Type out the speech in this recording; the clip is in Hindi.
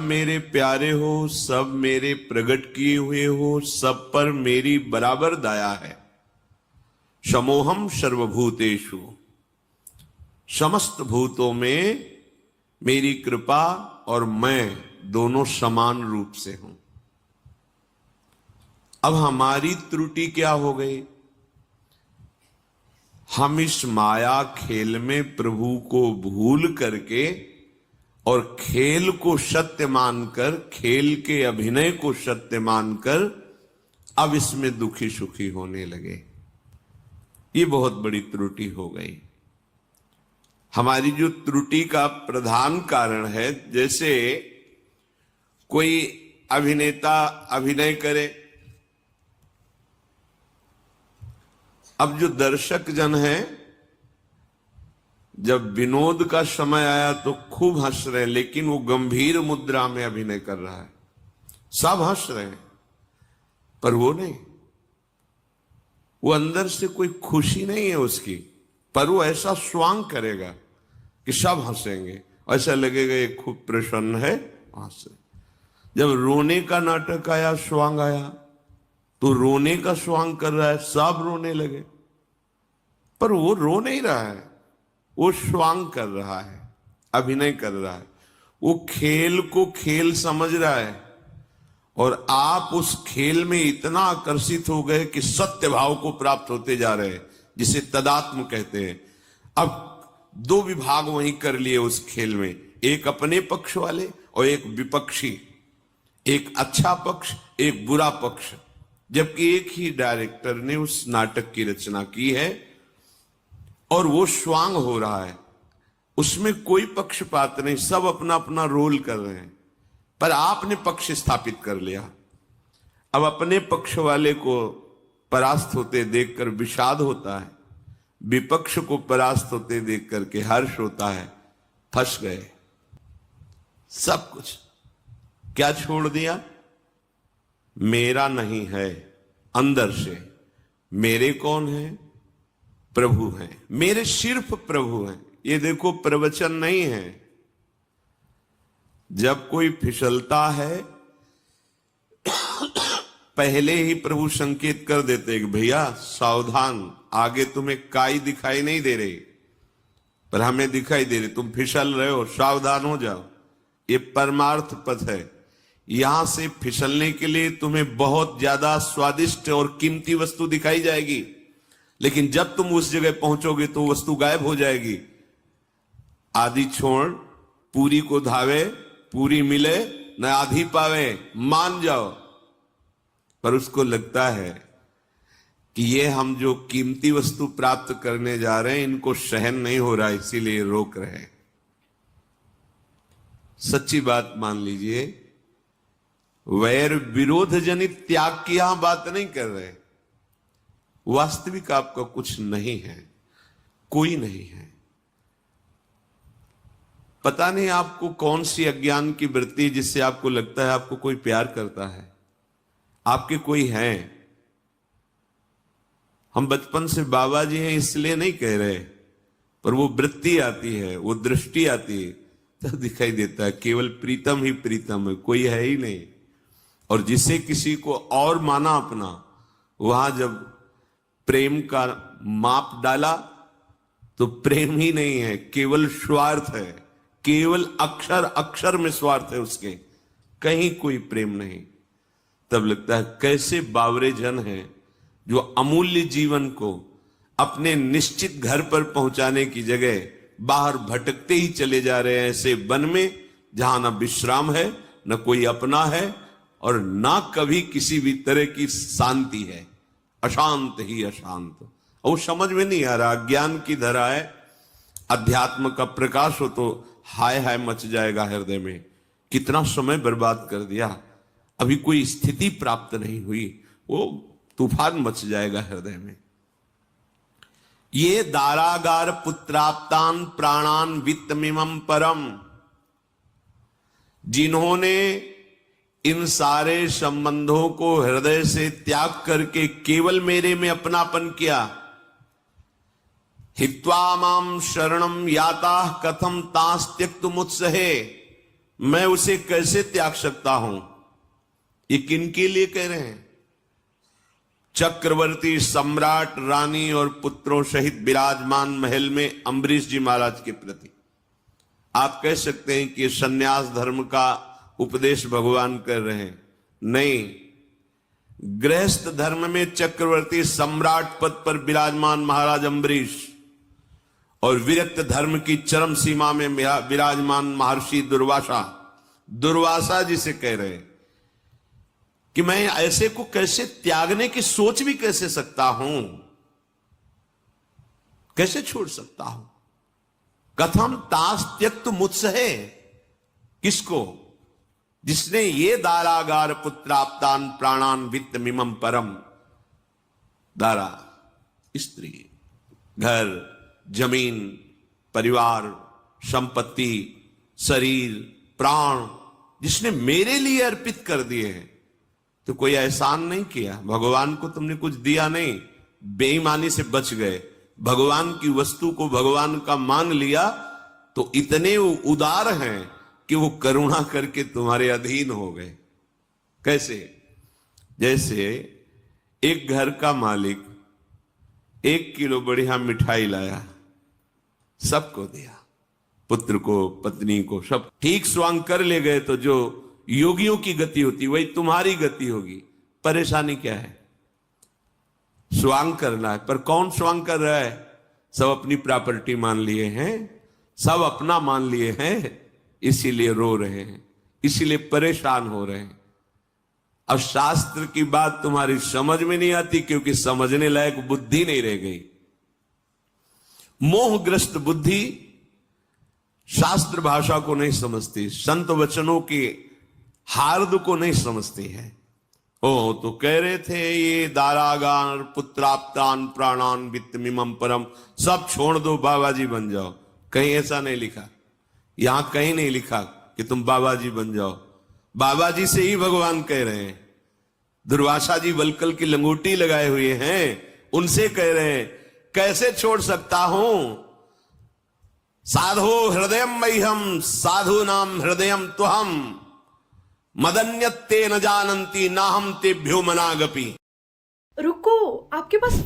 मेरे प्यारे हो, सब मेरे प्रकट किए हुए हो, सब पर मेरी बराबर दया है। समोहम सर्वभूतेषु, समस्त भूतों में मेरी कृपा और मैं दोनों समान रूप से हूं। अब हमारी त्रुटि क्या हो गई? हम इस माया खेल में प्रभु को भूल करके और खेल को सत्य मानकर, खेल के अभिनय को सत्य मानकर अब इसमें दुखी सुखी होने लगे। ये बहुत बड़ी त्रुटि हो गई। हमारी जो त्रुटि का प्रधान कारण है, जैसे कोई अभिनेता अभिनय करे, अब जो दर्शक जन है, जब विनोद का समय आया तो खूब हंस रहे हैं, लेकिन वो गंभीर मुद्रा में अभिनय कर रहा है। सब हंस रहे हैं पर वो नहीं, वो अंदर से कोई खुशी नहीं है उसकी, पर वो ऐसा स्वांग करेगा कि सब हंसेंगे, ऐसा लगेगा ये खूब प्रसन्न है, हंसे। जब रोने का नाटक आया, स्वांग आया, तो रोने का स्वांग कर रहा है, सब रोने लगे, पर वो रो नहीं रहा है, वो स्वांग कर रहा है, अभिनय कर रहा है। वो खेल को खेल समझ रहा है और आप उस खेल में इतना आकर्षित हो गए कि सत्य भाव को प्राप्त होते जा रहे हैं, जिसे तदात्म कहते हैं। अब दो विभाग वहीं कर लिए उस खेल में, एक अपने पक्ष वाले और एक विपक्षी, एक अच्छा पक्ष, एक बुरा पक्ष, जबकि एक ही डायरेक्टर ने उस नाटक की रचना की है और वो स्वांग हो रहा है। उसमें कोई पक्षपात नहीं, सब अपना अपना रोल कर रहे हैं, पर आपने पक्ष स्थापित कर लिया। अब अपने पक्ष वाले को परास्त होते देखकर विषाद होता है, विपक्ष को परास्त होते देख करके हर्ष होता है। फंस गए सब कुछ। क्या छोड़ दिया? मेरा नहीं है, अंदर से मेरे कौन है? प्रभु हैं, मेरे सिर्फ प्रभु हैं। ये देखो, प्रवचन नहीं है। जब कोई फिसलता है पहले ही प्रभु संकेत कर देते कि भैया सावधान, आगे तुम्हें काई दिखाई नहीं दे रही पर हमें दिखाई दे रही, तुम फिसल रहे हो, सावधान हो जाओ। ये परमार्थ पथ है। यहां से फिसलने के लिए तुम्हें बहुत ज्यादा स्वादिष्ट और कीमती वस्तु दिखाई जाएगी, लेकिन जब तुम उस जगह पहुंचोगे तो वस्तु गायब हो जाएगी। आधी छोड़ पूरी को धावे, पूरी मिले न आधी पावे, मान जाओ। पर उसको लगता है कि ये हम जो कीमती वस्तु प्राप्त करने जा रहे हैं, इनको सहन नहीं हो रहा, इसीलिए रोक रहे हैं। सच्ची बात मान लीजिए, वैर विरोध जनित त्याग की यहां बात नहीं कर रहे। वास्तविक आपका कुछ नहीं है, कोई नहीं है। पता नहीं आपको कौन सी अज्ञान की वृत्ति जिससे आपको लगता है आपको कोई प्यार करता है, आपके कोई हैं। हम बचपन से बाबा जी हैं इसलिए नहीं कह रहे, पर वो वृत्ति आती है, वो दृष्टि आती है, तो दिखाई देता है केवल प्रीतम ही प्रीतम है, कोई है ही नहीं। और जिसे किसी को और माना अपना, वहां जब प्रेम का माप डाला तो प्रेम ही नहीं है, केवल स्वार्थ है, केवल अक्षर अक्षर में स्वार्थ है उसके, कहीं कोई प्रेम नहीं। तब लगता है कैसे बावरे जन हैं जो अमूल्य जीवन को अपने निश्चित घर पर पहुंचाने की जगह बाहर भटकते ही चले जा रहे हैं, ऐसे वन में जहां ना विश्राम है, न कोई अपना है और ना कभी किसी भी तरह की शांति है, अशांत ही अशांत। और वो समझ में नहीं आ रहा, ज्ञान की धरा है, अध्यात्म का प्रकाश हो तो हाय हाय मच जाएगा हृदय में। कितना समय बर्बाद कर दिया, अभी कोई स्थिति प्राप्त नहीं हुई, वो तूफान मच जाएगा हृदय में। ये दारागार पुत्राप्तान प्राणान वित्तमिमं परम, जिन्होंने इन सारे संबंधों को हृदय से त्याग करके केवल मेरे में अपनापन किया। हित्वा माम शरणम याता कथम तास त्यक्तुमुत्सहे, मैं उसे कैसे त्याग सकता हूं? ये किनके लिए कह रहे हैं? चक्रवर्ती, सम्राट, रानी और पुत्रों सहित विराजमान महल में अम्बरीश जी महाराज के प्रति। आप कह सकते हैं कि सन्यास धर्म का उपदेश भगवान कर रहे हैं। नहीं, गृहस्थ धर्म में चक्रवर्ती सम्राट पद पर विराजमान महाराज अम्बरीश और विरक्त धर्म की चरम सीमा में विराजमान महर्षि दुर्वासा जी से कह रहे हैं कि मैं ऐसे को कैसे त्यागने की सोच भी कैसे सकता हूं, कैसे छोड़ सकता हूं? कथम तास त्यक्त मुत्सहे, किसको? जिसने ये दारागार पुत्राप्तान प्राणान वित्त मिमम परम। दारा स्त्री, घर, जमीन, परिवार, संपत्ति, शरीर, प्राण जिसने मेरे लिए अर्पित कर दिए हैं, तो कोई एहसान नहीं किया। भगवान को तुमने कुछ दिया नहीं, बेईमानी से बच गए। भगवान की वस्तु को भगवान का मान लिया तो इतने उदार हैं कि वो करुणा करके तुम्हारे अधीन हो गए। कैसे? जैसे एक घर का मालिक 1 किलो बढ़िया मिठाई लाया, सबको दिया, पुत्र को, पत्नी को, सब ठीक स्वांग कर ले गए। तो जो योगियों की गति होती वही तुम्हारी गति होगी। परेशानी क्या है? स्वांग करना है, पर कौन स्वांग कर रहा है? सब अपनी प्रॉपर्टी मान लिए हैं, सब अपना मान लिए हैं, इसीलिए रो रहे हैं, इसीलिए परेशान हो रहे हैं। अब शास्त्र की बात तुम्हारी समझ में नहीं आती क्योंकि समझने लायक बुद्धि नहीं रह गई। मोहग्रस्त बुद्धि शास्त्र भाषा को नहीं समझती, संत वचनों के हार्द को नहीं समझती है। ओ तो कह रहे थे ये दारागान पुत्राप्तान प्राणान वित्त मिमम परम, सब छोड़ दो, बाबा जी बन जाओ। कहीं ऐसा नहीं लिखा, यहां कहीं नहीं लिखा कि तुम बाबा जी बन जाओ। बाबा जी से ही भगवान कह रहे हैं। दुर्वासा जी वलकल की लंगोटी लगाए हुए हैं, उनसे कह रहे हैं कैसे छोड़ सकता हूं? साधो हृदयम मह्यम साधु नाम हृदयम तुहम मदन्यत्ते न जानन्ति नाहम तेभ्यो मनागपि। रुको, आपके पास